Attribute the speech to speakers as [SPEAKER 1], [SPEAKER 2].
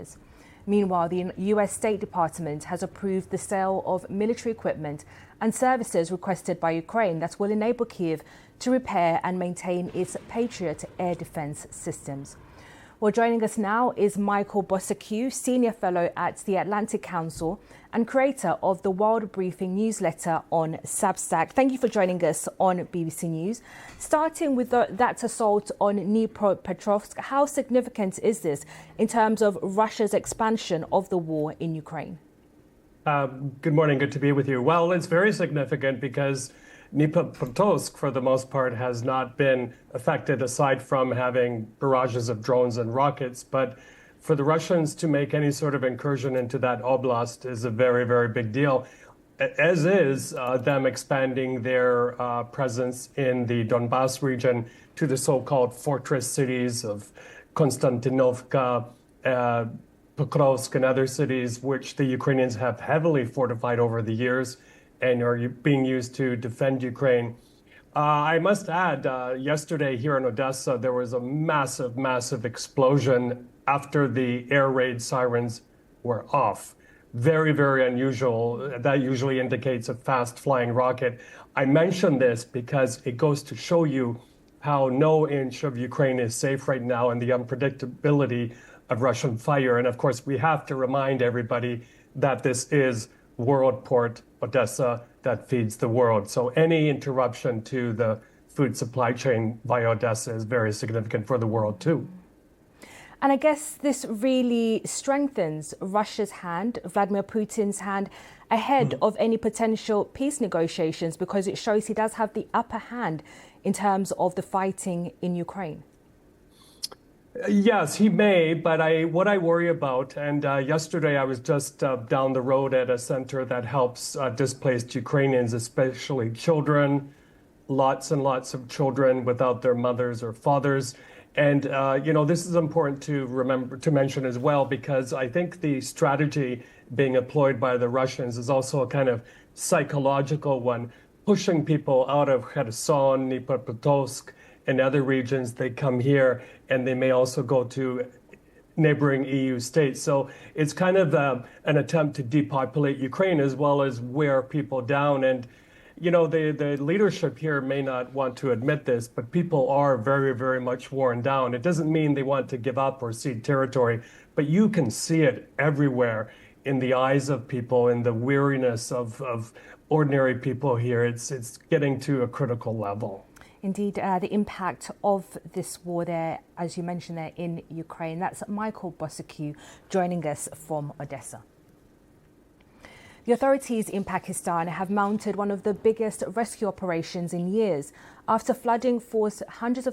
[SPEAKER 1] years. Meanwhile, the US State Department has approved the sale of military equipment and services requested by Ukraine that will enable Kyiv to repair and maintain its Patriot air defense systems. Well, joining us now is Michael Bossack, Senior Fellow at the Atlantic Council and creator of the World Briefing newsletter on Substack. Thank you for joining us on BBC News. Starting with that assault on Dnipropetrovsk, how significant is this in terms of Russia's expansion of the war in Ukraine?
[SPEAKER 2] Good morning. Good to be with you. Well, it's very significant because Dnipropetrovsk, for the most part, has not been affected aside from having barrages of drones and rockets. But for the Russians to make any sort of incursion into that oblast is a very, very big deal, as is them expanding their presence in the Donbass region to the so-called fortress cities of Konstantinovka, Pokrovsk, and other cities, which the Ukrainians have heavily fortified over the years and are being used to defend Ukraine. I must add, yesterday here in Odessa, there was a massive, massive explosion after the air raid sirens were off. Very, very unusual. That usually indicates a fast-flying rocket. I mention this because it goes to show you how no inch of Ukraine is safe right now and the unpredictability of Russian fire. And of course, we have to remind everybody that this is world port Odessa that feeds the world. So any interruption to the food supply chain via Odessa is very significant for the world too.
[SPEAKER 1] And I guess this really strengthens Russia's hand, Vladimir Putin's hand, ahead of any potential peace negotiations, because it shows he does have the upper hand in terms of the fighting in Ukraine.
[SPEAKER 2] Yes, he may, but what I worry about, and yesterday I was just down the road at a center that helps displaced Ukrainians, especially children, lots and lots of children without their mothers or fathers. And, this is important to mention as well, because I think the strategy being employed by the Russians is also a kind of psychological one, pushing people out of Kherson, Dnipropetrovsk, and other regions. They come here and they may also go to neighboring EU states. So it's kind of an attempt to depopulate Ukraine as well as wear people down. And, the leadership here may not want to admit this, but people are very, very much worn down. It doesn't mean they want to give up or cede territory, but you can see it everywhere in the eyes of people, in the weariness of ordinary people here. It's getting to a critical level.
[SPEAKER 1] Indeed, the impact of this war there, as you mentioned there, in Ukraine. That's Michael Bossack joining us from Odessa. The authorities in Pakistan have mounted one of the biggest rescue operations in years after flooding forced hundreds of